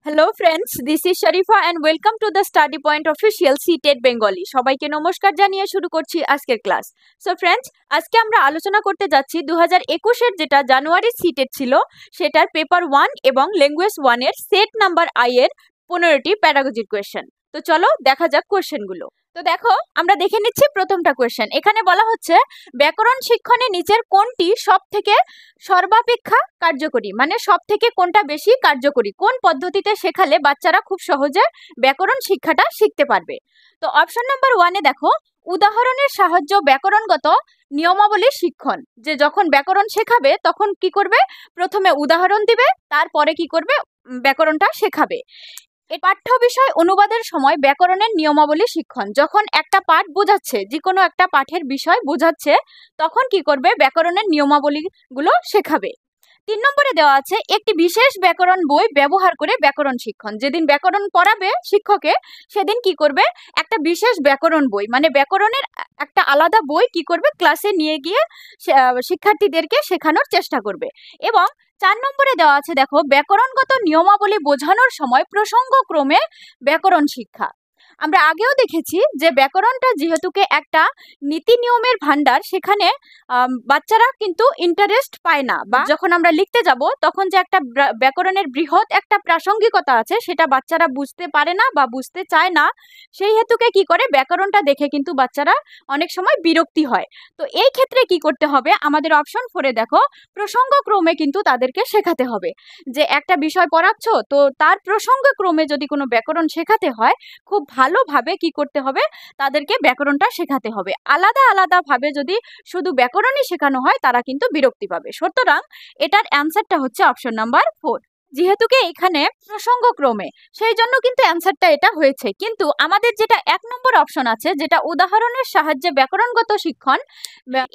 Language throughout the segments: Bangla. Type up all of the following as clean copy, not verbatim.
Hello friends, this is Sharifa and welcome to the study point official CTET Bengali. সবাইকে নমস্কার জানিয়ে শুরু করছি আজকের ক্লাস। সো ফ্রেন্ডস, আজকে আমরা আলোচনা করতে যাচ্ছি 2021-এর যেটা জানুয়ারি সিটেট ছিল সেটার পেপার 1 এবং ল্যাঙ্গুয়েজ 1-এর সেট নাম্বার আই এর 15টি প্যাডাগজির কোয়েশ্চেন। তো চলো দেখা যাক কোয়েশ্চেনগুলো। তো দেখো, আমরা দেখে নিচ্ছি প্রথমটা কোয়েশ্চেন। এখানে বলা হচ্ছে ব্যাকরণ শিক্ষণে নিচের কোনটি সব থেকে সর্বাপেক্ষা কার্যকরী, মানে সব থেকে কোনটা বেশি কার্যকরী, কোন পদ্ধতিতে শেখালে বাচ্চারা খুব সহজে ব্যাকরণ শিক্ষাটা শিখতে পারবে। তো অপশন নাম্বার 1-এ দেখো, উদাহরণের সাহায্য ব্যাকরণগত নিয়মাবলী শিক্ষণ। যে যখন ব্যাকরণ শেখাবে তখন কি করবে, প্রথমে উদাহরণ দিবে, তারপরে কি করবে, ব্যাকরণটা শেখাবে। এই পাঠ্য বিষয় অনুবাদের সময় ব্যাকরণের নিয়মাবলী শিক্ষণ। যখন একটা পাঠ বোঝাচ্ছে, যে কোনো একটা পাঠের বিষয় বোঝাচ্ছে, তখন কি করবে, ব্যাকরণের নিয়মাবলী গুলো শেখাবে। 3 নম্বরে দেওয়া আছে একটি বিশেষ ব্যাকরণ বই ব্যবহার করে ব্যাকরণ শিক্ষণ। যেদিন ব্যাকরণ পড়াবে শিক্ষকে, সেদিন কি করবে, একটা বিশেষ ব্যাকরণ বই, মানে ব্যাকরণের একটা আলাদা বই কি করবে, ক্লাসে নিয়ে গিয়ে শিক্ষার্থীদেরকে শেখানোর চেষ্টা করবে। এবং 4 নম্বরে দেওয়া আছে দেখো, ব্যাকরণগত নিয়মাবলী বোঝানোর সময় প্রসঙ্গক্রমে ব্যাকরণ শিক্ষা। আমরা আগেও দেখেছি যে ব্যাকরণটা যেহেতুকে একটা নীতি নিয়মের ভান্ডার, সেখানে বাচ্চারা কিন্তু ইন্টারেস্ট পায় না, বা যখন আমরা লিখতে যাব তখন যে একটা ব্যাকরণের বৃহৎ একটা প্রাসঙ্গিকতা আছে সেটা বাচ্চারা বুঝতে পারে না বা বুঝতে চায় না। সেই হেতুকে কি করে, ব্যাকরণটা দেখে কিন্তু বাচ্চারা অনেক সময় বিরক্তি হয়। তো এই ক্ষেত্রে কি করতে হবে, আমাদের অপশন 4-এ দেখো, প্রসঙ্গক্রমে কিন্তু তাদেরকে শেখাতে হবে। যে একটা বিষয় পড়াচ্ছ, তো তার প্রসঙ্গক্রমে যদি কোনো ব্যাকরণ শেখাতে হয়, খুব ভালোভাবে কি করতে হবে, তাদেরকে ব্যাকরণটা শেখাতে হবে। আলাদা আলাদা ভাবে যদি শুধু ব্যাকরণই শেখানো হয়, তারা কিন্তু বিরক্তি পাবে। সুতরাং এটার অ্যান্সারটা হচ্ছে অপশন নাম্বার 4। যেহেতুকে এখানে প্রসঙ্গক্রমে, সেই জন্য কিন্তু অ্যান্সারটা এটা হয়েছে। কিন্তু আমাদের যেটা 1 নম্বর অপশন আছে, যেটা উদাহরণের সাহায্যে ব্যাকরণগত শিক্ষণ,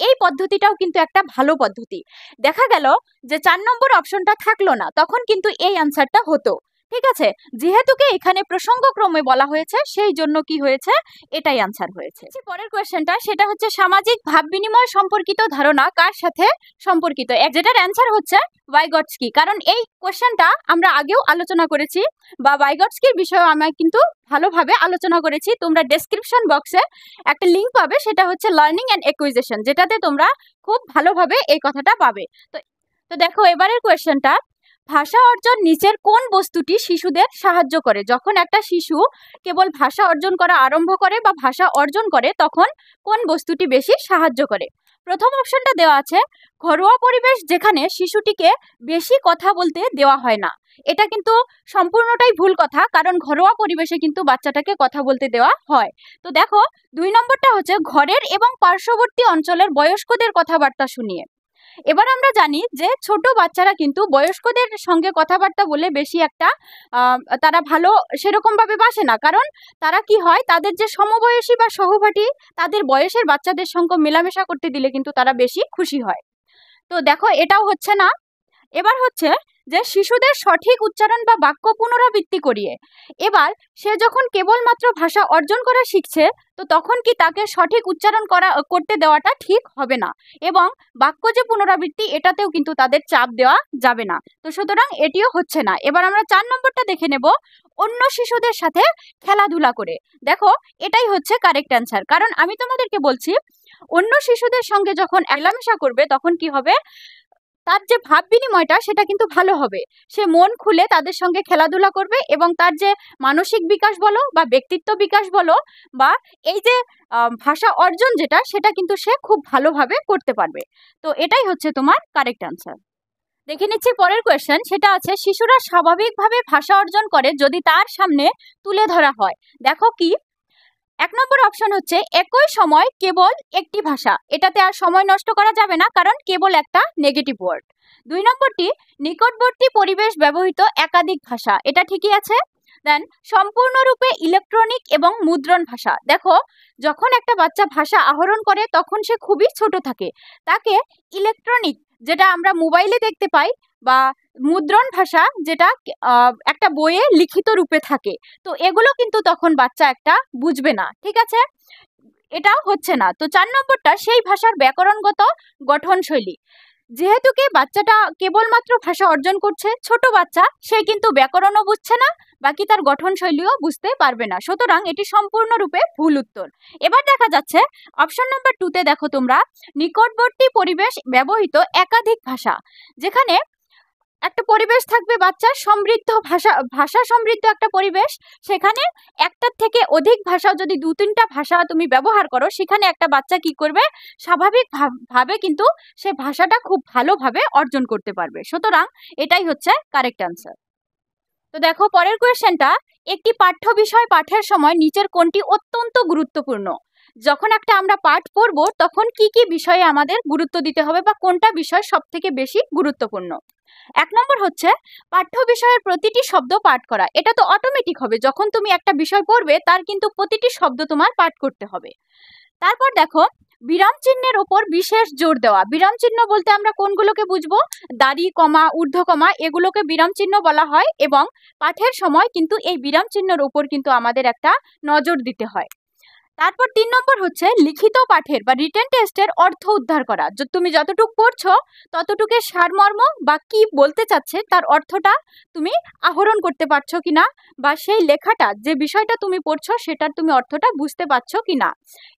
এই পদ্ধতিটাও কিন্তু একটা ভালো পদ্ধতি। দেখা গেল যে 4 নম্বর অপশনটা থাকলো না, তখন কিন্তু এই অ্যান্সারটা হতো। ঠিক আছে, যেহেতুকে এখানে প্রসঙ্গক্রমে বলা হয়েছে, সেই জন্য কি হয়েছে, এটাই আনসার হয়েছে। পরের কোয়েশ্চেনটা, সেটা হচ্ছে সামাজিক ভাব বিনিময় সম্পর্কিত ধারণা কার সাথে সম্পর্কিত, যেটার অ্যান্সার হচ্ছে ভাইগটস্কি। কারণ এই কোয়েশ্চেনটা আমরা আগেও আলোচনা করেছি, বা ভাইগটস্কির বিষয়ে আমরা কিন্তু ভালোভাবে আলোচনা করেছি। তোমরা ডেসক্রিপশন বক্সে একটা লিঙ্ক পাবে, সেটা হচ্ছে লার্নিং অ্যান্ড অ্যাকুইজিশন, যেটাতে তোমরা খুব ভালোভাবে এই কথাটা পাবে। তো দেখো, এবারের কোয়েশ্চেনটা, ভাষা অর্জন নিচের কোন বস্তুটি শিশুদের সাহায্য করে। যখন একটা শিশু কেবল ভাষা অর্জন করা আরম্ভ করে বা ভাষা অর্জন করে, তখন কোন বস্তুটি বেশি সাহায্য করে। প্রথম অপশনটা দেওয়া আছে ঘরোয়া পরিবেশ, যেখানে শিশুটিকে বেশি কথা বলতে দেওয়া হয় না। এটা কিন্তু সম্পূর্ণটাই ভুল কথা, কারণ ঘরোয়া পরিবেশে কিন্তু বাচ্চাটাকে কথা বলতে দেওয়া হয়। তো দেখো, 2 নম্বরটা হচ্ছে ঘরের এবং পার্শ্ববর্তী অঞ্চলের বয়স্কদের কথাবার্তা শুনিয়ে। এবার আমরা জানি যে ছোট বাচ্চারা কিন্তু বয়স্কদের সঙ্গে কথাবার্তা বলে বেশি একটা তারা ভালো সেরকম ভাবে বাসে না, কারণ তারা কি হয়, তাদের যে সমবয়সী বা সহপাঠী, তাদের বয়সের বাচ্চাদের সঙ্গে মেলামেশা করতে দিলে কিন্তু তারা বেশি খুশি হয়। তো দেখো, এটাও হচ্ছে না। এবার হচ্ছে যে শিশুদের সঠিক উচ্চারণ বা বাক্য পুনরাবৃত্তি করিয়ে। এবার সে যখন কেবলমাত্র ভাষা অর্জন করা শিখছে, তো তখন কি তাকে সঠিক উচ্চারণ করতে দেওয়াটা ঠিক হবে না, এবং বাক্য যে পুনরাবৃত্তি, এটাতেও কিন্তু তাদের চাপ দেওয়া যাবে না। তো সুতরাং এটিও হচ্ছে না। এবার আমরা 4 নম্বরটা দেখে নেব, অন্য শিশুদের সাথে খেলাধুলা করে। দেখো, এটাই হচ্ছে কারেক্ট অ্যান্সার, কারণ আমি তোমাদেরকে বলছি, অন্য শিশুদের সঙ্গে যখন মেলামেশা করবে, তখন কি হবে, তার যে ভাব বিনিময়টা সেটা কিন্তু ভালো হবে। সে মন খুলে তাদের সঙ্গে খেলাধুলা করবে, এবং তার যে মানসিক বিকাশ বলো বা ব্যক্তিত্ব বিকাশ বলো, বা এই যে ভাষা অর্জন যেটা, সেটা কিন্তু সে খুব ভালোভাবে করতে পারবে। তো এটাই হচ্ছে তোমার কারেক্ট অ্যান্সার। দেখে নিচ্ছি পরের কোয়েশ্চেন, সেটা আছে শিশুরা স্বাভাবিকভাবে ভাষা অর্জন করে যদি তার সামনে তুলে ধরা হয়। দেখো কি, 1 নম্বর অপশন হচ্ছে একই সময় কেবল একটি ভাষা। এটাতে আর সময় নষ্ট করা যাবে না, কারণ কেবল একটা নেগেটিভ ওয়ার্ড। 2 নম্বরটি নিকটবর্তী পরিবেশ ব্যবহৃত একাধিক ভাষা। এটা ঠিকই আছে। দেন সম্পূর্ণরূপে ইলেকট্রনিক এবং মুদ্রণ ভাষা। দেখো, যখন একটা বাচ্চা ভাষা আহরণ করে, তখন সে খুবই ছোট থাকে, তাকে ইলেকট্রনিক, যেটা আমরা মোবাইলে দেখতে পাই, বা মুদ্রণ ভাষা, যেটা একটা বইয়ে লিখিত রূপে থাকে, তো এগুলো কিন্তু তখন বাচ্চা একটা বুঝবে না। ঠিক আছে, এটা হচ্ছে না। তো 4 নম্বরটা সেই ভাষার ব্যাকরণগত গঠনশৈলী। যেহেতু কি বাচ্চাটা কেবলমাত্র ভাষা অর্জন করছে, ছোট বাচ্চা, সে কিন্তু ব্যাকরণও বুঝছে না, বাকি তার গঠন শৈলীও বুঝতে পারবে না, সুতরাং এটি সম্পূর্ণরূপে ভুল উত্তর। এবার দেখা যাচ্ছে অপশন নাম্বার 2 তে দেখো তোমরা, নিকটবর্তী পরিবেশ ব্যবহৃত একাধিক ভাষা। যেখানে একটা পরিবেশ থাকবে বাচ্চার সমৃদ্ধ ভাষা সমৃদ্ধ একটা পরিবেশ, সেখানে একটার থেকে অধিক ভাষা, যদি 2-3টা ভাষা তুমি ব্যবহার করো, সেখানে একটা বাচ্চা কি করবে, স্বাভাবিক ভাবে কিন্তু সে ভাষাটা খুব ভালোভাবে অর্জন করতে পারবে। সুতরাং এটাই হচ্ছে কারেক্ট অ্যান্সার। তো দেখো পরের কোয়েশ্চেনটা, একটি পাঠ্য বিষয় পাঠের সময় নিচের কোনটি অত্যন্ত গুরুত্বপূর্ণ? যখন একটা আমরা পাঠ পড়ব তখন কি কি বিষয়ে আমাদের গুরুত্ব দিতে হবে বা কোনটা বিষয় সব থেকে বেশি গুরুত্বপূর্ণ? 1 নম্বর হচ্ছে পাঠ্য বিষয়ের প্রতিটি শব্দ পাঠ করা। এটা তো অটোমেটিক হবে, যখন তুমি একটা বিষয় পড়বে তার কিন্তু প্রতিটি শব্দ তোমার পাঠ করতে হবে। তারপর দেখো বিরাম চিহ্নের উপর বিশেষ জোর দেওয়া। বিরাম চিহ্ন বলতে আমরা কোনগুলোকে বুঝবো? দাড়ি, কমা, ঊর্ধ্ব কমা, এগুলোকে বিরাম চিহ্ন বলা হয়, এবং পাঠের সময় কিন্তু এই বিরাম চিহ্নের উপর কিন্তু আমাদের একটা নজর দিতে হয়। তারপর 3 নম্বর হচ্ছে লিখিত পাঠের বা রিটেন টেস্টের অর্থ উদ্ধার করা। তুমি যতটুকু পড়ছো ততটুকুর সারমর্ম বা কি বলতে চাচ্ছে তার অর্থটা তুমি আহরণ করতে পারছো কিনা, বা সেই লেখাটা যে বিষয়টা তুমি পড়ছো সেটার তুমি অর্থটা বুঝতে পারছো কিনা,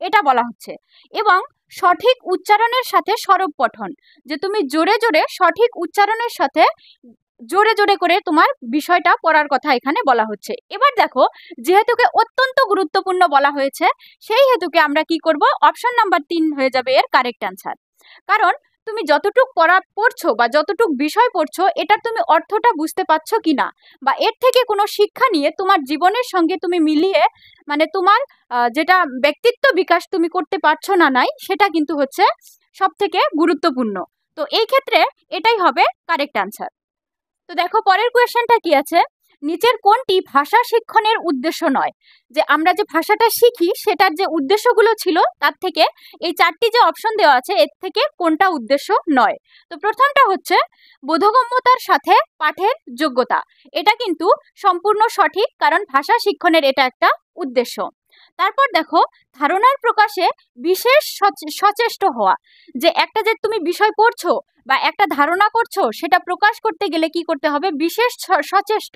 এটা বলা হচ্ছে। এবং সঠিক উচ্চারণের সাথে সরব পঠন, যে তুমি জোরে জোরে সঠিক উচ্চারণের সাথে জোরে জোরে করে তোমার বিষয়টা পড়ার কথা এখানে বলা হচ্ছে। এবার দেখো যেহেতুকে অত্যন্ত গুরুত্বপূর্ণ বলা হয়েছে, সেই হেতুকে আমরা কি করব, অপশন নাম্বার 3 হয়ে যাবে এর কারেক্ট অ্যান্সার। কারণ তুমি যতটুক পড়ছো বা যতটুক বিষয় পড়ছো, এটার তুমি অর্থটা বুঝতে পারছো কিনা, বা এর থেকে কোনো শিক্ষা নিয়ে তোমার জীবনের সঙ্গে তুমি মিলিয়ে, মানে তোমার যেটা ব্যক্তিত্ব বিকাশ তুমি করতে পারছো না নাই, সেটা কিন্তু হচ্ছে সব থেকে গুরুত্বপূর্ণ। তো এই ক্ষেত্রে এটাই হবে কারেক্ট অ্যান্সার। তো দেখো পরের কোয়েশ্চেনটা কি আছে, নিচের কোনটি ভাষা শিক্ষণের উদ্দেশ্য নয়? যে আমরা যে ভাষাটা শিখি সেটার যে উদ্দেশ্যগুলো ছিল তার থেকে এই 4টি যে অপশন দেওয়া আছে এর থেকে কোনটা উদ্দেশ্য নয়? তো প্রথমটা হচ্ছে বোধগম্যতার সাথে পাঠের যোগ্যতা। এটা কিন্তু সম্পূর্ণ সঠিক, কারণ ভাষা শিক্ষণের এটা একটা উদ্দেশ্য। তারপর দেখো ধারণার প্রকাশে বিশেষ সচেষ্ট হওয়া। যে একটা যে তুমি বিষয় পড়ছো বা একটা ধারণা করছো, সেটা প্রকাশ করতে গেলে কি করতে হবে, বিশেষ সচেষ্ট।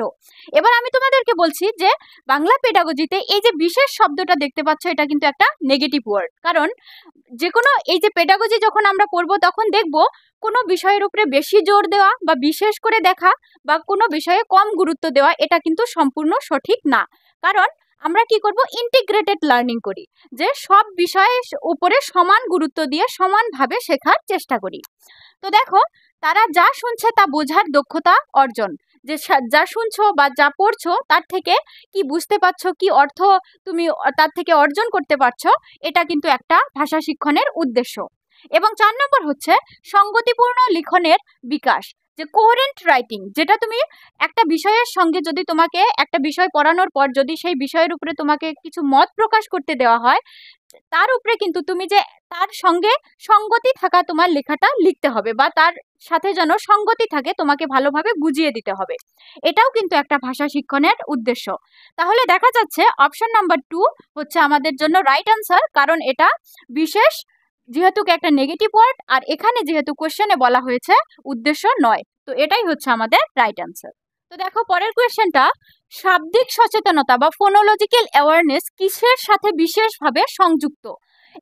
এবার আমি তোমাদেরকে বলছি যে বাংলা পেডাগজিতে এই যে বিশেষ শব্দটা দেখতে পাচ্ছ, এটা কিন্তু একটা নেগেটিভ ওয়ার্ড। কারণ যে কোনো এই যে পেডাগজি যখন আমরা পড়বো তখন দেখবো কোনো বিষয়ের উপরে বেশি জোর দেওয়া বা বিশেষ করে দেখা বা কোনো বিষয়ে কম গুরুত্ব দেওয়া, এটা কিন্তু সম্পূর্ণ সঠিক না। কারণ আমরা কি করব, ইন্টিগ্রেটেড লার্নিং করি, যে সব বিষয়ের উপরে সমান গুরুত্ব দিয়ে সমানভাবে শেখার চেষ্টা করি। তো দেখো তারা যা শুনছে তা বোঝার দক্ষতা অর্জন, যে যা শুনছো বা যা পড়ছো তার থেকে কি বুঝতে পারছো, কি অর্থ তুমি তার থেকে অর্জন করতে পারছো, এটা কিন্তু একটা ভাষা শিক্ষণের উদ্দেশ্য। এবং 4 নম্বর হচ্ছে সঙ্গতিপূর্ণ লিখনের বিকাশ, যে কোহেরেন্ট রাইটিং, যেটা তুমি একটা বিষয়ের সঙ্গে, যদি তোমাকে একটা বিষয় পড়ানোর পর যদি সেই বিষয়ের উপরে তোমাকে কিছু মত প্রকাশ করতে দেওয়া হয়, তার উপরে কিন্তু তুমি যে তার সঙ্গে সঙ্গতি থাকা তোমার লেখাটা লিখতে হবে, বা তার সাথে যেন সঙ্গতি থাকে, তোমাকে ভালোভাবে বুঝিয়ে দিতে হবে। এটাও কিন্তু একটা ভাষা শিক্ষণের উদ্দেশ্য। তাহলে দেখা যাচ্ছে অপশন নাম্বার 2 হচ্ছে আমাদের জন্য রাইট আনসার, কারণ এটা বিশেষ, যেহেতু একটা নেগেটিভ ওয়ার্ড, আর এখানে যেহেতু কোশ্চেনে বলা হয়েছে উদ্দেশ্য নয়, তো এটাই হচ্ছে আমাদের রাইট আনসার। তো দেখো পরের কোয়েশ্চেনটা, শাব্দিক সচেতনতা বা ফোনোলজিক্যাল অ্যাওয়ারনেস কিসের সাথে বিশেষভাবে সংযুক্ত?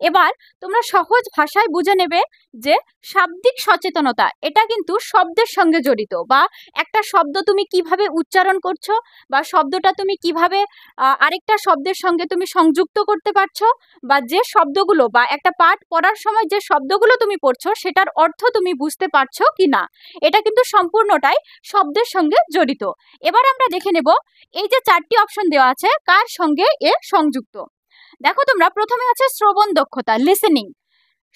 এবার তোমরা সহজ ভাষায় বুঝে নেবে যে শাব্দিক সচেতনতা এটা কিন্তু শব্দের সঙ্গে জড়িত, বা একটা শব্দ তুমি কিভাবে উচ্চারণ করছো, বা শব্দটা তুমি কিভাবে আরেকটা শব্দের সঙ্গে তুমি সংযুক্ত করতে পারছো, বা যে শব্দগুলো বা একটা পাঠ পড়ার সময় যে শব্দগুলো তুমি পড়ছো সেটার অর্থ তুমি বুঝতে পারছো কি না, এটা কিন্তু সম্পূর্ণটাই শব্দের সঙ্গে জড়িত। এবার আমরা দেখে নেব এই যে 4টি অপশন দেওয়া আছে কার সঙ্গে এ সংযুক্ত। দেখো তোমরা প্রথমে আছে শ্রবণ দক্ষতা, লিসেনিং।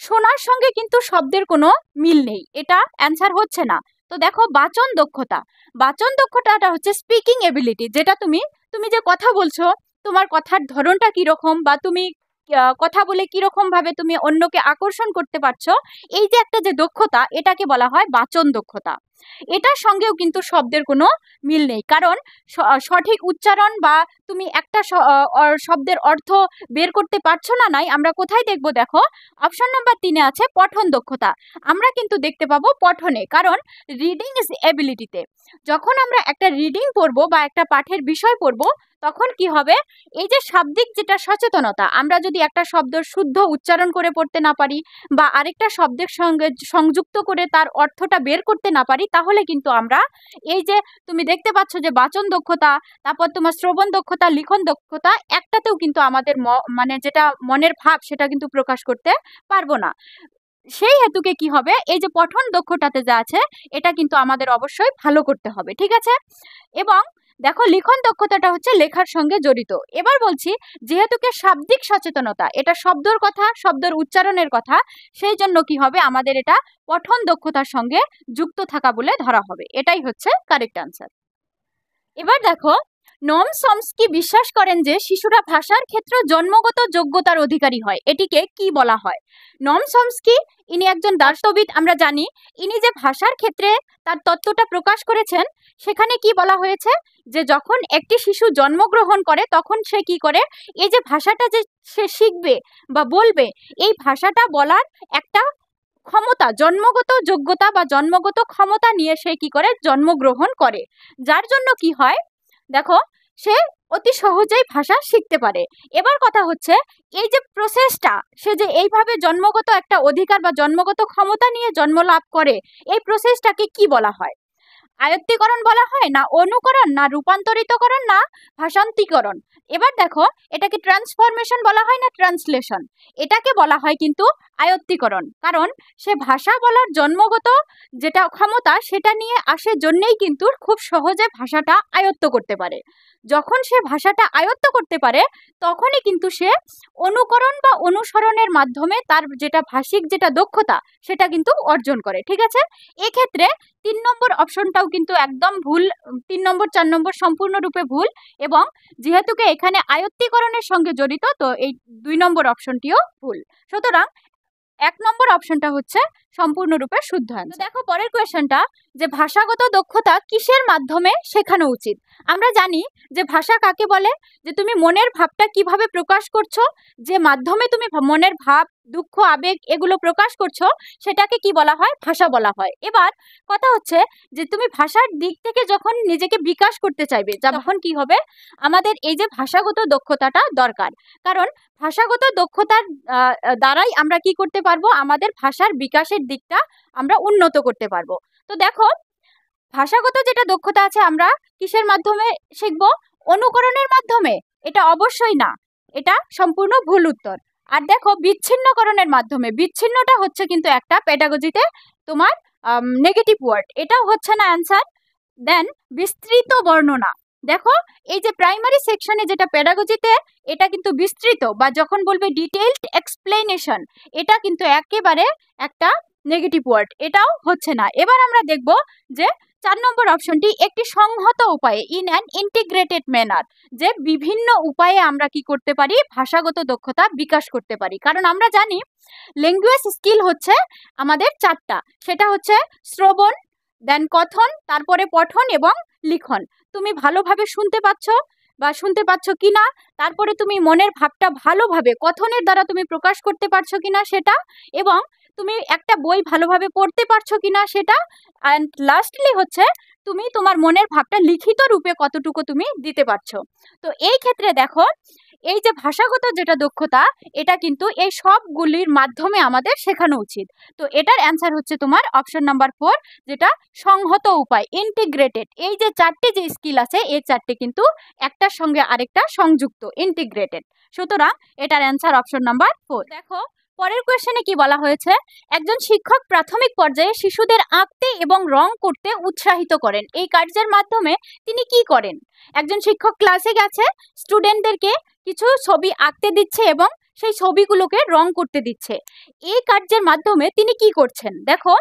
শোনার সঙ্গে কিন্তু শব্দের কোনো মিল নেই, এটা অ্যান্সার হচ্ছে না। তো দেখো বাচন দক্ষতা, বাচন দক্ষতাটা হচ্ছে স্পিকিং এবিলিটি, যেটা তুমি তুমি যে কথা বলছো তোমার কথার ধরনটা কিরকম, বা তুমি কথা বলে কিরকম ভাবে তুমি অন্যকে আকর্ষণ করতে পারছো, এই যে একটা যে দক্ষতা, এটাকে বলা হয় বাচন দক্ষতা। এটার সঙ্গেও কিন্তু শব্দের কোনো মিল নেই, কারণ সঠিক উচ্চারণ বা তুমি একটা শব্দের অর্থ বের করতে পারছো না নাই আমরা কোথায় দেখব? দেখো অপশন নাম্বার 3-এ আছে পঠন দক্ষতা। আমরা কিন্তু দেখতে পাবো পঠনে, কারণ রিডিং ইজ এবিলিটিতে। যখন আমরা একটা রিডিং পড়বো বা একটা পাঠের বিষয় পড়বো, তখন কি হবে? এই যে শাব্দিক যেটা সচেতনতা, আমরা যদি একটা শব্দ শুদ্ধ উচ্চারণ করে পড়তে না পারি বা আরেকটা শব্দের সঙ্গে সংযুক্ত করে তার অর্থটা বের করতে না পারি, তাহলে কিন্তু আমরা এই যে তুমি দেখতে পাচ্ছ যে বাচন দক্ষতা, তারপর তোমার শ্রবণ দক্ষতা, লিখন দক্ষতা, একটাতেও কিন্তু আমাদের মানে যেটা মনের ভাব সেটা কিন্তু প্রকাশ করতে পারবো না। সেই হেতুকে কি হবে, এই যে পঠন দক্ষতাতে যা আছে এটা কিন্তু আমাদের অবশ্যই ভালো করতে হবে, ঠিক আছে? এবং দেখো লিখন দক্ষতাটা হচ্ছে লেখার সঙ্গে জড়িত। এবার বলছি, যেহেতুকে শাব্দিক সচেতনতা, এটা শব্দের কথা, শব্দের উচ্চারণের কথা, সেই জন্য কি হবে, আমাদের এটা পঠন দক্ষতার সঙ্গে যুক্ত থাকা বলে ধরা হবে। এটাই হচ্ছে কারেক্ট আনসার। এবার দেখো, নম চমস্কি বিশ্বাস করেন যে শিশুরা ভাষার ক্ষেত্রে জন্মগত যোগ্যতার অধিকারী হয়। এটিকে কি বলা হয়? নম চমস্কি ইনি একজন দার্শনিক, আমরা জানি ইনি যে ভাষার ক্ষেত্রে তার তত্ত্বটা প্রকাশ করেছেন, সেখানে কি বলা হয়েছে যে যখন একটি শিশু জন্মগ্রহণ করে তখন সে কি করে, এই যে ভাষাটা যে সে শিখবে বা বলবে, এই ভাষাটা বলার একটা ক্ষমতা, জন্মগত যোগ্যতা বা জন্মগত ক্ষমতা নিয়ে সে কি করে জন্মগ্রহণ করে, যার জন্য কি হয় দেখো সে অতি সহজেই ভাষা শিখতে পারে। এবার কথা হচ্ছে, এই যে প্রসেসটা, সে যে এইভাবে জন্মগত একটা অধিকার বা জন্মগত ক্ষমতা নিয়ে জন্ম লাভ করে, এই প্রসেসটাকে কি বলা হয়? আয়ত্তীকরণ বলা হয়, না অনুকরণ, না রূপান্তরিতকরণ, না ভাষান্তরীকরণ? এবার দেখো, এটাকে ট্রান্সফরমেশন বলা হয় না ট্রান্সলেশন? এটাকে বলা হয় কিন্তু আয়ত্তীকরণ, কারণ সে ভাষা বলার জন্মগত যেটা ক্ষমতা সেটা নিয়ে আসে জন্যেই কিন্তু খুব সহজে ভাষাটা আয়ত্ত করতে পারে। যখন সে ভাষাটা আয়ত্ত করতে পারে তখনই কিন্তু সে অনুকরণ বা অনুসরণের মাধ্যমে তার যেটা ভাষিক যেটা দক্ষতা সেটা কিন্তু অর্জন করে, ঠিক আছে? এক্ষেত্রে 3 নম্বর অপশনটাও কিন্তু একদম ভুল। 3 নম্বর 4 নম্বর সম্পূর্ণরূপে ভুল, এবং যেহেতুকে এখানে আয়ত্তীকরণের সঙ্গে জড়িত, তো এই 2 নম্বর অপশনটিও ভুল। সুতরাং 1 নম্বর অপশনটা হচ্ছে সম্পূর্ণরূপে শুদ্ধ অ্যান্সার। দেখো পরের কোয়েশ্চেনটা, যে ভাষাগত দক্ষতা কিসের মাধ্যমে শেখানো উচিত? আমরা জানি যে ভাষা কাকে বলে, যে তুমি মনের ভাবটা কিভাবে প্রকাশ করছো, যে মাধ্যমে তুমি মনের ভাব, দুঃখ, আবেগ এগুলো প্রকাশ করছো, সেটাকে কি বলা হয়? ভাষা বলা হয়। এবার কথা হচ্ছে যে তুমি ভাষার দিক থেকে যখন নিজেকে বিকাশ করতে চাইবে, তখন কি হবে, আমাদের এই যে ভাষাগত দক্ষতাটা দরকার, কারণ ভাষাগত দক্ষতার দ্বারাই আমরা কি করতে পারবো, আমাদের ভাষার বিকাশের দিকটা আমরা উন্নত করতে পারবো। তো দেখো, ভাষাগত যেটা দক্ষতা আছে আমরা কিসের মাধ্যমে শিখবো? অনুকরণের মাধ্যমে? এটা অবশ্যই না, এটা সম্পূর্ণ ভুল উত্তর। আর দেখো বিচ্ছিন্নকরণের মাধ্যমে, বিচ্ছিন্নটা হচ্ছে কিন্তু একটা পেডাগজিতে তোমার নেগেটিভ ওয়ার্ড, এটাও হচ্ছে না অ্যান্সার। দেন বিস্তৃত বর্ণনা, দেখো এই যে প্রাইমারি সেকশনে যেটা পেডাগজিতে, এটা কিন্তু বিস্তৃত বা যখন বলবে ডিটেইলড এক্সপ্লেনেশন, এটা কিন্তু একেবারে একটা নেগেটিভ ওয়ার্ড, এটাও হচ্ছে না। এবার আমরা দেখব যে 4 নম্বর অপশনটি একটি সংহত উপায়ে, ইন অ্যান ইন্টিগ্রেটেড ম্যানার, যে বিভিন্ন উপায়ে আমরা কি করতে পারি, ভাষাগত দক্ষতা বিকাশ করতে পারি। কারণ আমরা জানি ল্যাঙ্গুয়েজ স্কিল হচ্ছে আমাদের 4টা, সেটা হচ্ছে শ্রবণ, দেন কথন, তারপরে পঠন এবং লিখন। তুমি ভালোভাবে শুনতে পাচ্ছ বা শুনতে পাচ্ছ কিনা, তারপরে তুমি মনের ভাবটা ভালোভাবে কথনের দ্বারা তুমি প্রকাশ করতে পারছো কিনা সেটা, এবং তুমি একটা বই ভালোভাবে পড়তে পারছো কিনা সেটা, অ্যান্ড লাস্টলি হচ্ছে তুমি তোমার মনের ভাবটা লিখিত রূপে কতটুকু তুমি দিতে পারছো। তো এই ক্ষেত্রে দেখো, এই যে ভাষাগত যেটা দক্ষতা, এটা কিন্তু এই সবগুলির মাধ্যমে আমাদের শেখানো উচিত। তো এটার অ্যান্সার হচ্ছে তোমার অপশন নাম্বার 4, যেটা সংহত উপায়, ইন্টিগ্রেটেড। এই যে 4টি যে স্কিল আছে, এই 4টি কিন্তু একটার সঙ্গে আরেকটা সংযুক্ত, ইন্টিগ্রেটেড। সুতরাং এটার অ্যান্সার অপশন নাম্বার 4। দেখো পরের কোয়েশ্চেনে কি বলা হয়েছে, একজন শিক্ষক প্রাথমিক পর্যায়ে শিশুদের আঁকতে এবং রং করতে উৎসাহিত করেন। এই কার্যের মাধ্যমে তিনি কি করেন? একজন শিক্ষক ক্লাসে গেছে, স্টুডেন্টদেরকে কিছু ছবি আঁকতে দিচ্ছে এবং সেই ছবিগুলোকে রং করতে দিচ্ছে। এই কার্যের মাধ্যমে তিনি কি করছেন? দেখো,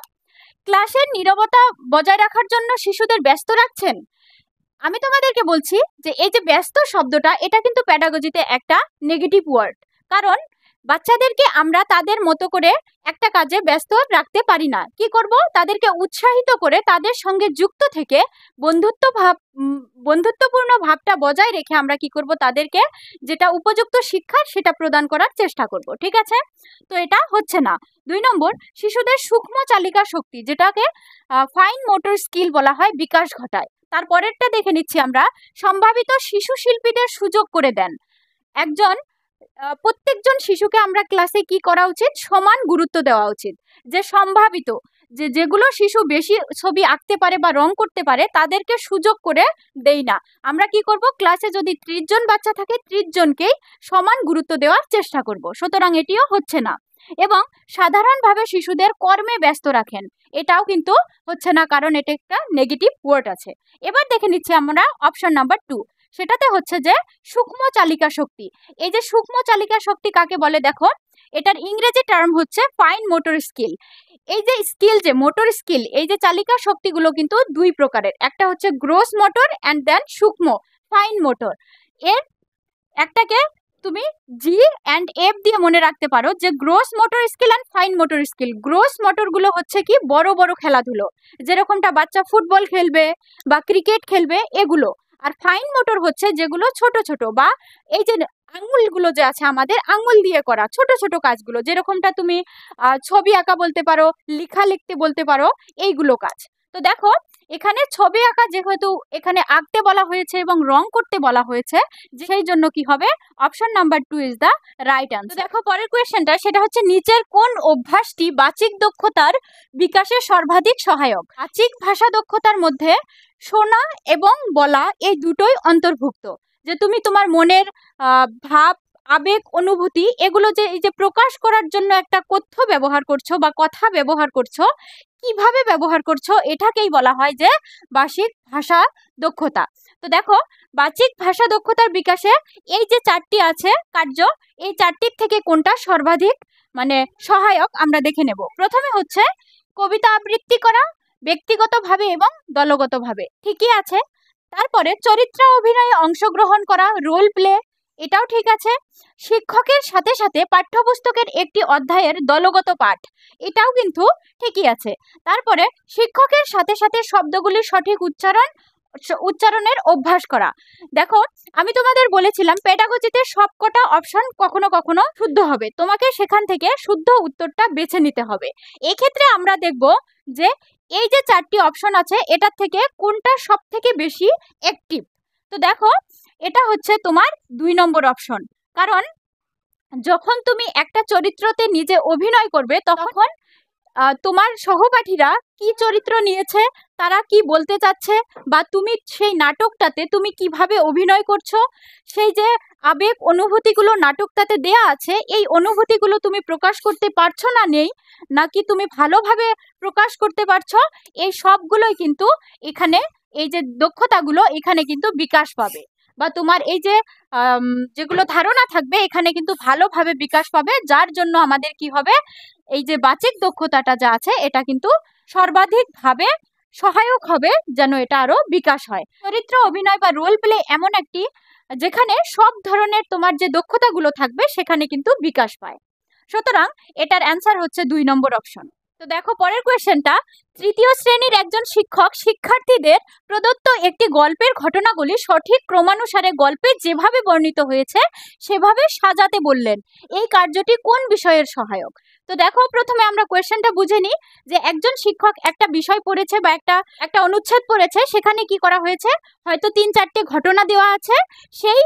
ক্লাসের নীরবতা বজায় রাখার জন্য শিশুদের ব্যস্ত রাখছেন। আমি তোমাদেরকে বলছি যে এই যে ব্যস্ত শব্দটা, এটা কিন্তু প্যাডাগজিতে একটা নেগেটিভ ওয়ার্ড, কারণ বাচ্চাদেরকে আমরা তাদের মতো করে একটা কাজে ব্যস্ত রাখতে পারি না। কি করব? তাদেরকে উৎসাহিত করে তাদের সঙ্গে যুক্ত থেকে বন্ধুত্বপূর্ণ ভাবটা বজায় রেখে আমরা কি করব? তাদেরকে যেটা উপযুক্ত শিক্ষা সেটা প্রদান করার চেষ্টা করব। ঠিক আছে? তো এটা হচ্ছে না। 2 নম্বর, শিশুদের সূক্ষ্ম চালিকা শক্তি, যেটাকে ফাইন মোটর স্কিল বলা হয়, বিকাশ ঘটায়। তারপরেরটা দেখে নিচ্ছি আমরা। সম্ভাবিত শিশু শিল্পীদের সুযোগ করে দেন। প্রত্যেকজন শিশুকে আমরা ক্লাসে কি করা উচিত? সমান গুরুত্ব দেওয়া উচিত। যে সম্ভাবিত, যেগুলো শিশু বেশি ছবি আঁকতে পারে বা রং করতে পারে, তাদেরকে সুযোগ করে দেই না। আমরা কি করব? ক্লাসে যদি 30 জন বাচ্চা থাকে, 30 জনকেই সমান গুরুত্ব দেওয়ার চেষ্টা করব। সুতরাং এটিও হচ্ছে না। এবং সাধারণভাবে শিশুদের কর্মে ব্যস্ত রাখেন, এটাও কিন্তু হচ্ছে না, কারণ এটা একটা নেগেটিভ ওয়ার্ড আছে। এবার দেখে নিচ্ছি আমরা অপশন নাম্বার 2। সেটাতে হচ্ছে যে সূক্ষ্ম চালিকা শক্তি। এই যে সূক্ষ্ম চালিকা শক্তি কাকে বলে দেখো, এটার ইংরেজি টার্ম হচ্ছে ফাইন মোটর স্কিল। এই যে স্কিল, যে মোটর স্কিল, এই যে চালিকা শক্তিগুলো কিন্তু 2 প্রকারের। একটা হচ্ছে গ্রোস মোটর অ্যান্ড দেন সূক্ষ্ম ফাইন মোটর। এর একটাকে তুমি জি অ্যান্ড এফ দিয়ে মনে রাখতে পারো, যে gross motor skill and fine motor skill. Gross motor গুলো হচ্ছে কি বড় বড় খেলাধুলো, যেরকমটা বাচ্চা ফুটবল খেলবে বা ক্রিকেট খেলবে, এগুলো। আর ফাইন মোটর হচ্ছে যেগুলো ছোট ছোট, বা এই যে আঙুলগুলো যে আছে আমাদের, আঙুল দিয়ে করা ছোট ছোট কাজগুলো, যেরকমটা তুমি ছবি আঁকা বলতে পারো, লেখা লিখতে বলতে পারো, এইগুলো কাজ। তো দেখো, এখানে ছবি আঁকা যেহেতু এখানে আঁকতে বলা হয়েছে এবং রং করতে বলা হয়েছে, সেই জন্য কি হবে? Option number 2 is the right answer. দেখো পরের কোয়েশ্চেনটা, সেটা হচ্ছে নিচের কোন অভ্যাসটি বাচিক দক্ষতার বিকাশে সর্বাধিক সহায়ক? বাচিক ভাষা দক্ষতার মধ্যে শোনা এবং বলা এই দুটোই অন্তর্ভুক্ত। যে তুমি তোমার মনের ভাব, আবেগ, অনুভূতি, এগুলো যে এই যে প্রকাশ করার জন্য একটা কথ্য ব্যবহার করছো বা কথা ব্যবহার করছো, কিভাবে ব্যবহার করছো, এটাকেই বলা হয় যে বাচিক ভাষা দক্ষতা। তো দেখো, বাচিক ভাষা দক্ষতার বিকাশে এই যে 4টি আছে কার্য, এই 4টির থেকে কোনটা সর্বাধিক সহায়ক আমরা দেখে নেব। প্রথমে হচ্ছে কবিতা আবৃত্তি করা, ব্যক্তিগতভাবে এবং দলগতভাবে, ঠিকই আছে। তারপরে চরিত্র অভিনয়ে অংশগ্রহণ করা, রোল প্লে, এটাও ঠিক আছে। শিক্ষকের সাথে সাথে পাঠ্যপুস্তকের একটি অধ্যায়ের দলগত পাঠ, এটাও কিন্তু ঠিকই আছে। তারপরে শিক্ষকের সাথে সাথে শব্দগুলির সঠিক উচ্চারণের অভ্যাস করা। দেখো, আমি তোমাদের বলেছিলাম পেডাগজিতে সবকটা অপশন কখনো কখনো শুদ্ধ হবে, তোমাকে সেখান থেকে শুদ্ধ উত্তরটা বেছে নিতে হবে। এক্ষেত্রে আমরা দেখব যে এই যে 4টি অপশন আছে, এটার থেকে কোনটা সব থেকে বেশি অ্যাক্টিভ। তো দেখো, এটা হচ্ছে তোমার 2 নম্বর অপশন। কারণ যখন তুমি একটা চরিত্রতে নিজে অভিনয় করবে, তখন তোমার সহপাঠীরা কি চরিত্র নিয়েছে, তারা কি বলতে চাচ্ছে, বা তুমি সেই নাটকটাতে তুমি কিভাবে অভিনয় করছো, সেই যে আবেগ অনুভূতিগুলো নাটকটাতে দেয়া আছে, এই অনুভূতিগুলো তুমি প্রকাশ করতে পারছো না নেই, নাকি তুমি ভালোভাবে প্রকাশ করতে পারছো, এই সবগুলোই কিন্তু এখানে, এই যে দক্ষতাগুলো এখানে কিন্তু বিকাশ পাবে, বা তোমার এই যে যেগুলো ধারণা থাকবে এখানে কিন্তু ভালোভাবে বিকাশ পাবে, যার জন্য আমাদের কি হবে? এই যে বাচিক দক্ষতাটা যা আছে, এটা কিন্তু সর্বাধিকভাবে সহায়ক হবে যেন এটা আরো বিকাশ হয়। চরিত্র অভিনয় বা রোল প্লে এমন একটি, যেখানে সব ধরনের তোমার যে দক্ষতাগুলো থাকবে সেখানে কিন্তু বিকাশ পায়। সুতরাং এটার অ্যান্সার হচ্ছে 2 নম্বর অপশন। তো দেখো পরের কোয়েশ্চেনটা, 3য় শ্রেণীর একজন শিক্ষক শিক্ষার্থীদের প্রদত্ত একটি গল্পের ঘটনাগুলি সঠিক ক্রমানুসারে গল্পে যেভাবে বর্ণিত হয়েছে সেভাবে সাজাতে বললেন। এই কার্যটি কোন বিষয়ের সহায়ক? তো দেখো, প্রথমে আমরা কোয়েশ্চেনটা বুঝে নিই, যে একজন শিক্ষক একটা বিষয় পড়েছে বা একটা অনুচ্ছেদ পড়েছে, সেখানে কি করা হয়েছে? হয়তো 3-4টে ঘটনা দেওয়া আছে, সেই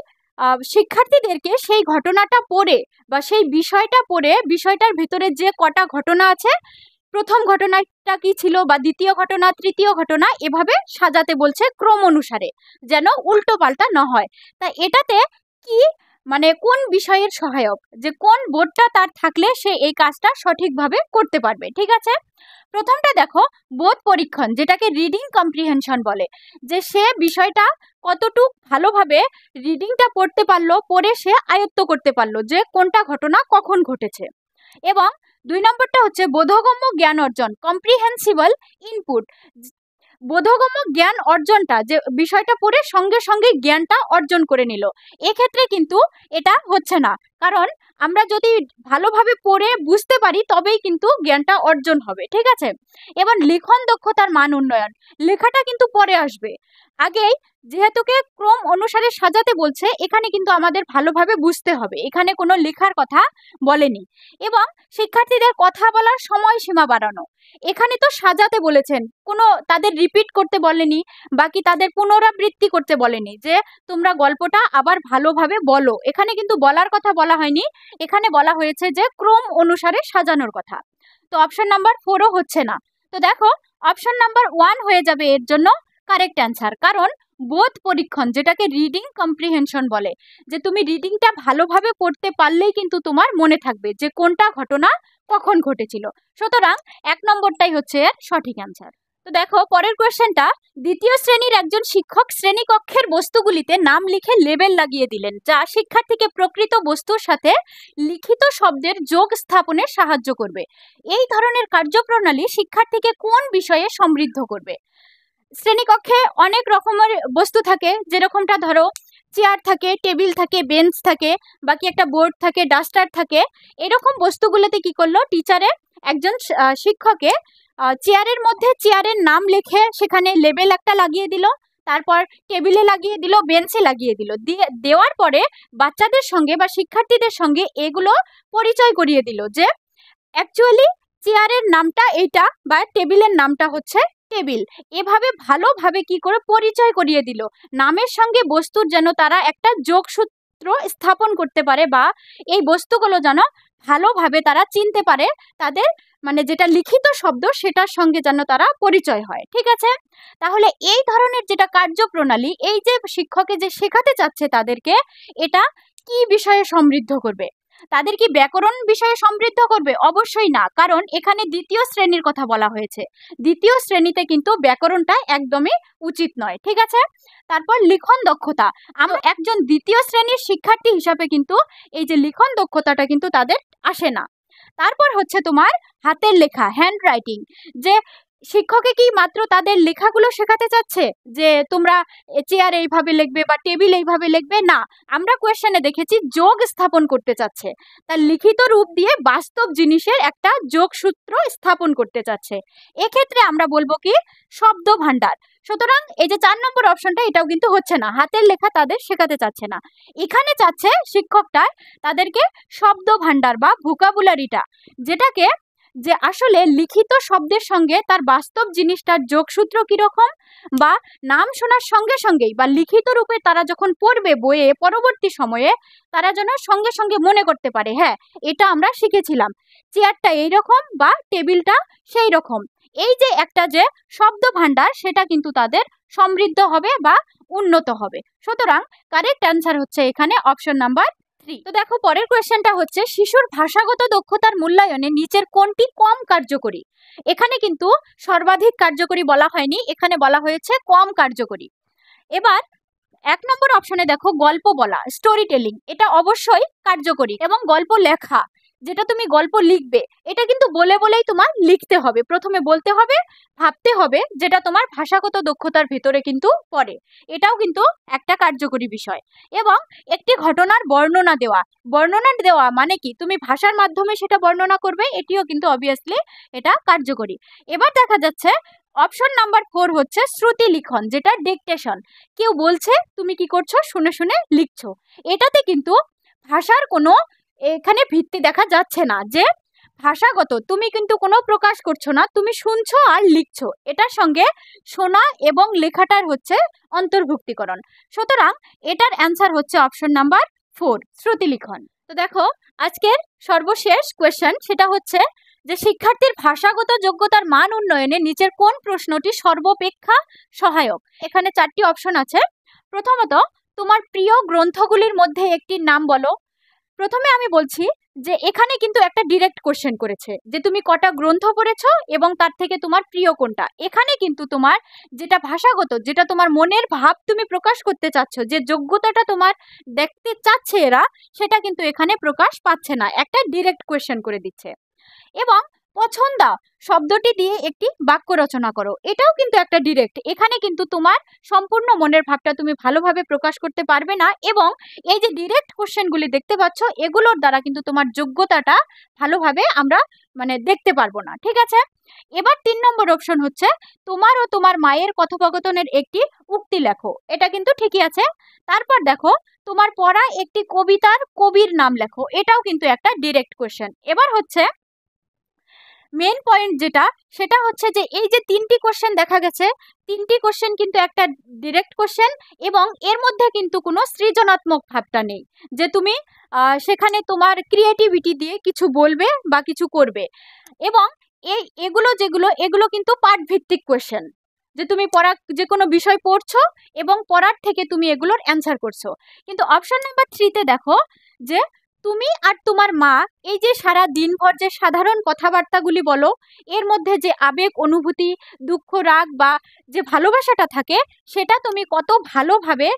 শিক্ষার্থীদেরকে সেই ঘটনাটা পড়ে বা সেই বিষয়টা পড়ে, বিষয়টার ভিতরে যে কটা ঘটনা আছে, প্রথম ঘটনাটা কি ছিল বা দ্বিতীয় ঘটনা, তৃতীয় ঘটনা, এভাবে সাজাতে বলছে ক্রম অনুসারে, যেন উল্টো পাল্টা না হয়। তা এটাতে কি কোন বিষয়ের সহায়ক, যে কোন বোর্ডটা তার থাকলে সে এই কাজটা সঠিকভাবে করতে পারবে। ঠিক আছে, প্রথমটা দেখো, বোধ পরীক্ষণ, যেটাকে রিডিং কম্প্রিহেনশন বলে, যে সে বিষয়টা কতটুক ভালোভাবে রিডিংটা পড়তে পারলো, পড়ে সে আয়ত্ত করতে পারলো যে কোনটা ঘটনা কখন ঘটেছে। এবং 2 নম্বরটা হচ্ছে বোধগম্য জ্ঞান অর্জন, কম্প্রিহেন্সিবল ইনপুট, বোধগম্য জ্ঞান অর্জনটা, যে বিষয়টা পড়ে সঙ্গে সঙ্গে জ্ঞানটা অর্জন করে নিল, এক্ষেত্রে কিন্তু এটা হচ্ছে না। কারণ আমরা যদি ভালোভাবে পড়ে বুঝতে পারি তবেই কিন্তু জ্ঞানটা অর্জন হবে, ঠিক আছে। এবার লিখন দক্ষতার মান উন্নয়ন, লেখাটা কিন্তু পরে আসবে, আগেই যেহেতুকে ক্রম অনুসারে সাজাতে বলছে, এখানে কিন্তু আমাদের ভালোভাবে বুঝতে হবে, এখানে কোনো লেখার কথা বলেনি। এবং শিক্ষার্থীদের কথা বলার সময়সীমা বাড়ানো, এখানে তো সাজাতে বলেছেন, কোনো তাদের রিপিট করতে বলেনি, বাকি তাদের পুনরাবৃত্তি করতে বলেনি যে তোমরা গল্পটা আবার ভালোভাবে বলো, এখানে কিন্তু বলার কথা বলা হয়নি, এখানে বলা হয়েছে যে ক্রম অনুসারে সাজানোর কথা। তো অপশন নাম্বার 4ও হচ্ছে না। তো দেখো অপশন নাম্বার 1 হয়ে যাবে এর জন্য কারেক্ট অ্যান্সার। কারণ বোধ পরীক্ষণ, যেটাকে রিডিং কম্প্রিহেনশন বলে, যে তুমি রিডিংটা ভালোভাবে পড়তে পারলেই কিন্তু তোমার মনে থাকবে যে কোনটা ঘটনা কখন ঘটেছিল। সুতরাং 1 নম্বরটাই হচ্ছে এর সঠিক অ্যান্সার। তো দেখো পরের কোয়েশ্চেনটা, দ্বিতীয় শ্রেণীর একজন শিক্ষক শ্রেণীকক্ষের বস্তুগুলিতে নাম লিখে লেবেল লাগিয়ে দিলেন, যা শিক্ষার্থীকে প্রকৃত বস্তুর সাথে লিখিত শব্দের যোগ স্থাপনে সাহায্য করবে। এই ধরনের কার্যপ্রণালী শিক্ষার্থীকে কোন বিষয়ে সমৃদ্ধ করবে? শ্রেণীকক্ষে অনেক রকমের বস্তু থাকে, যেরকমটা ধরো চেয়ার থাকে, টেবিল থাকে, বেঞ্চ থাকে, বাকি একটা বোর্ড থাকে, ডাস্টার থাকে। এরকম বস্তুগুলোতে কি করলো টিচারে, একজন শিক্ষকে চেয়ারের মধ্যে চেয়ারের নাম লিখে সেখানে লেবেল একটা লাগিয়ে দিল, তারপর টেবিলে লাগিয়ে দিল, বেঞ্চে লাগিয়ে দিল, দেওয়ার পরে বাচ্চাদের সঙ্গে বা শিক্ষার্থীদের সঙ্গে এগুলো পরিচয় করিয়ে দিল যে অ্যাকচুয়ালি চেয়ারের নামটা এইটা বা টেবিলের নামটা হচ্ছে টেবিল। এভাবে ভালোভাবে কি করে পরিচয় করিয়ে দিল, নামের সঙ্গে বস্তুর যেন তারা একটা যোগসূত্র স্থাপন করতে পারে, বা এই বস্তুগুলো যেন ভালোভাবে তারা চিনতে পারে, তাদের মানে যেটা লিখিত শব্দ সেটার সঙ্গে যেন তারা পরিচয় হয়, ঠিক আছে। তাহলে এই ধরনের যেটা কার্যপ্রণালী, এই যে শিক্ষকে যে শেখাতে চাচ্ছে তাদেরকে, এটা কি বিষয়ে সমৃদ্ধ করবে? তাদের কি ব্যাকরণ বিষয়ে সমৃদ্ধ করবে? অবশ্যই না, কারণ এখানে দ্বিতীয় শ্রেণীর কথা বলা হয়েছে, দ্বিতীয় শ্রেণীতে কিন্তু ব্যাকরণটা একদমই উচিত নয়, ঠিক আছে। তারপর লিখন দক্ষতা, আমরা একজন দ্বিতীয় শ্রেণীর শিক্ষার্থী হিসাবে কিন্তু এই যে লিখন দক্ষতাটা কিন্তু তাদের আসে না। তারপর হচ্ছে তোমার হাতের লেখা, হ্যান্ড রাইটিং, যে শিক্ষকে কি মাত্র তাদের লেখাগুলো শেখাতে চাচ্ছে যে তোমরা চেয়ার এইভাবে লিখবে বা টেবিল এইভাবে লিখবে? না, আমরা কোয়েশ্চেনে দেখেছি যোগ স্থাপন করতে চাচ্ছে, তার লিখিত রূপ দিয়ে বাস্তব জিনিসের একটা যোগসূত্র স্থাপন করতে চাচ্ছে। এক্ষেত্রে আমরা বলবো কি শব্দ ভান্ডার। সুতরাং এই যে 4 নম্বর অপশনটা, এটাও কিন্তু হচ্ছে না, হাতের লেখা তাদের শেখাতে চাচ্ছে না, এখানে চাচ্ছে শিক্ষকটা তাদেরকে শব্দ ভান্ডার বা ভোকাবুলারিটা, যেটাকে যে আসলে লিখিত শব্দের সঙ্গে তার বাস্তব জিনিসটার যোগসূত্র কিরকম, বা নাম শোনার সঙ্গে সঙ্গেই বা লিখিত রূপে তারা যখন পড়বে বইয়ে পরবর্তী সময়ে তারা যেন সঙ্গে সঙ্গে মনে করতে পারে, হ্যাঁ এটা আমরা শিখেছিলাম, চেয়ারটা এইরকম বা টেবিলটা সেই রকম। এই যে একটা যে শব্দ ভান্ডার, সেটা কিন্তু তাদের সমৃদ্ধ হবে বা উন্নত হবে। সুতরাং কারেক্ট অ্যান্সার হচ্ছে এখানে অপশন নাম্বার 3। তো দেখো পরের কোয়েশ্চেনটা হচ্ছে, শিশুর ভাষাগত দক্ষতার মূল্যায়নে নিচের কোনটি কম কার্যকরী? এখানে কিন্তু সর্বাধিক কার্যকরী বলা হয়নি, এখানে বলা হয়েছে কম কার্যকরী। এবার 1 নম্বর অপশনে দেখো গল্প বলা, স্টোরি টেলিং, এটা অবশ্যই কার্যকরী। এবং গল্প লেখা, যেটা তুমি গল্প লিখবে, এটা কিন্তু বলে বলেই তোমার লিখতে হবে, প্রথমে বলতে হবে, ভাবতে হবে, যেটা তোমার ভাষাগত দক্ষতার ভিতরে কিন্তু পড়ে, এটাও কিন্তু একটা কার্যকরী বিষয়। এবং একটি ঘটনার বর্ণনা দেওয়া, বর্ণনা দেওয়া মানে কি তুমি ভাষার মাধ্যমে সেটা বর্ণনা করবে, এটিও কিন্তু অবভিয়াসলি এটা কার্যকরী। এবার দেখা যাচ্ছে অপশন নাম্বার 4 হচ্ছে শ্রুতি লিখন, যেটা ডিকটেশন, কেউ বলছে তুমি কি করছো, শুনে শুনে লিখছো। এটাতে কিন্তু ভাষার কোনো এখানে ভিত্তি দেখা যাচ্ছে না, যে ভাষাগত তুমি কিন্তু কোনো প্রকাশ করছো না, তুমি শুনছো আর লিখছো, এটার সঙ্গে শোনা এবং লেখাটার হচ্ছে অন্তর্ভুক্তিকরণ। সুতরাং এটার অ্যান্সার হচ্ছে অপশন নাম্বার 4, শ্রুতি লিখন। তো দেখো আজকের সর্বশেষ কোয়েশ্চেন, সেটা হচ্ছে যে শিক্ষার্থীর ভাষাগত যোগ্যতার মান উন্নয়নে নিচের কোন প্রশ্নটি সর্বাপেক্ষা সহায়ক? এখানে 4টি অপশন আছে। প্রথমত, তোমার প্রিয় গ্রন্থগুলির মধ্যে একটির নাম বলো। প্রথমে আমি বলছি যে এখানে কিন্তু একটা ডিরেক্ট কোশ্চেন করেছে যে তুমি কটা গ্রন্থ পড়েছো এবং তার থেকে তোমার প্রিয় কোনটা। এখানে কিন্তু তোমার যেটা ভাষাগত, যেটা তোমার মনের ভাব তুমি প্রকাশ করতে চাচ্ছ, যে যোগ্যতাটা তোমার দেখতে চাচ্ছে এরা, সেটা কিন্তু এখানে প্রকাশ পাচ্ছে না, একটা ডিরেক্ট কোশ্চেন করে দিচ্ছে। এবং পছন্দা শব্দটি দিয়ে একটি বাক্য রচনা করো। এটাও কিন্তু একটা ডিরেক্ট। এখানে কিন্তু তোমার সম্পূর্ণ মনের ভাবটা তুমি ভালোভাবে প্রকাশ করতে পারবে না, এবং এই যে ডিরেক্ট কোশ্চেনগুলি দেখতে পাচ্ছ এগুলোর দ্বারা কিন্তু তোমার যোগ্যতাটা ভালোভাবে আমরা দেখতে পারবো না। ঠিক আছে, এবার 3 নম্বর অপশন হচ্ছে তোমার ও তোমার মায়ের কথোপকথনের একটি উক্তি লেখো। এটা কিন্তু ঠিকই আছে। তারপর দেখো তোমার পড়া একটি কবিতার কবির নাম লেখো। এটাও কিন্তু একটা ডিরেক্ট কোশ্চেন। এবার হচ্ছে মেন পয়েন্ট যেটা, সেটা হচ্ছে যে এই যে 3টি কোশ্চেন দেখা গেছে, 3টি কোশ্চেন কিন্তু একটা ডিরেক্ট কোশ্চেন, এবং এর মধ্যে কিন্তু কোনো সৃজনাত্মক ভাবটা নেই যে তুমি সেখানে তোমার ক্রিয়েটিভিটি দিয়ে কিছু বলবে বা কিছু করবে। এবং এগুলো কিন্তু পাঠ ভিত্তিক কোশ্চেন, যে তুমি যে কোনো বিষয় পড়ছো এবং পড়ার থেকে তুমি এগুলোর অ্যান্সার করছো। কিন্তু অপশন নাম্বার 3তে দেখো যে তুমি আর তোমার মা এই যে সারা দিনভর যে সাধারণ কথাবার্তাগুলি বলো, এর মধ্যে যে আবেগ, অনুভূতি, দুঃখ, রাগ বা যে ভালোবাসাটা থাকে, সেটা তুমি কত ভালোভাবে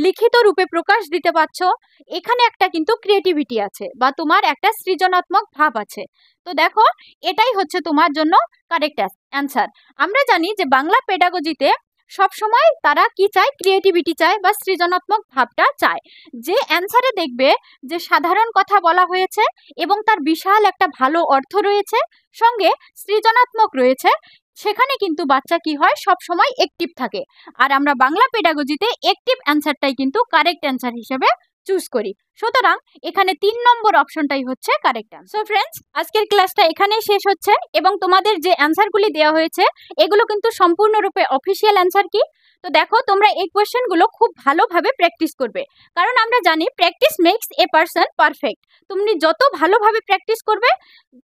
লিখিত রূপে প্রকাশ দিতে পারছো। এখানে একটা কিন্তু ক্রিয়েটিভিটি আছে বা তোমার একটা সৃজনাত্মক ভাব আছে। তো দেখো এটাই হচ্ছে তোমার জন্য কারেক্ট অ্যান্সার। আমরা জানি যে বাংলা পেডাগজিতে সবসময় তারা কি চায়, ক্রিয়েটিভিটি চায় বা সৃজনাত্মক ভাবটা চায়। যে অ্যান্সারে দেখবে যে সাধারণ কথা বলা হয়েছে এবং তার বিশাল একটা ভালো অর্থ রয়েছে, সঙ্গে সৃজনাত্মক রয়েছে, সেখানে কিন্তু বাচ্চা কি হয়, সব সময় অ্যাক্টিভ থাকে। আর আমরা বাংলা পেডাগজিতে অ্যাক্টিভ অ্যান্সারটাই কিন্তু কারেক্ট অ্যান্সার হিসেবে চুজ করি। সুতরাং এখানে 3 নম্বর অপশনটাই হচ্ছে কারেক্ট অ্যান্সার। সো ফ্রেন্ডস, আজকের ক্লাসটা এখানেই শেষ হচ্ছে, এবং তোমাদের যে অ্যান্সারগুলি দেওয়া হয়েছে এগুলো কিন্তু সম্পূর্ণরূপে অফিসিয়াল অ্যান্সার কি। তো দেখো তোমরা এই কোয়েশ্চেনগুলো খুব ভালোভাবে প্র্যাকটিস করবে, কারণ আমরা জানি practice makes a person perfect. তুমি যত ভালোভাবে প্র্যাকটিস করবে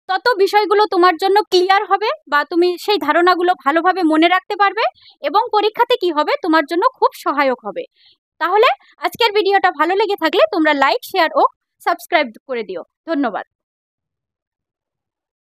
তত বিষয়গুলো তোমার জন্য ক্লিয়ার হবে, বা তুমি সেই ধারণাগুলো ভালোভাবে মনে রাখতে পারবে, এবং পরীক্ষাতে কি হবে, তোমার জন্য খুব সহায়ক হবে। তাহলে আজকের ভিডিওটা ভালো লেগে থাকলে তোমরা লাইক, শেয়ার ও সাবস্ক্রাইব করে দিও। ধন্যবাদ।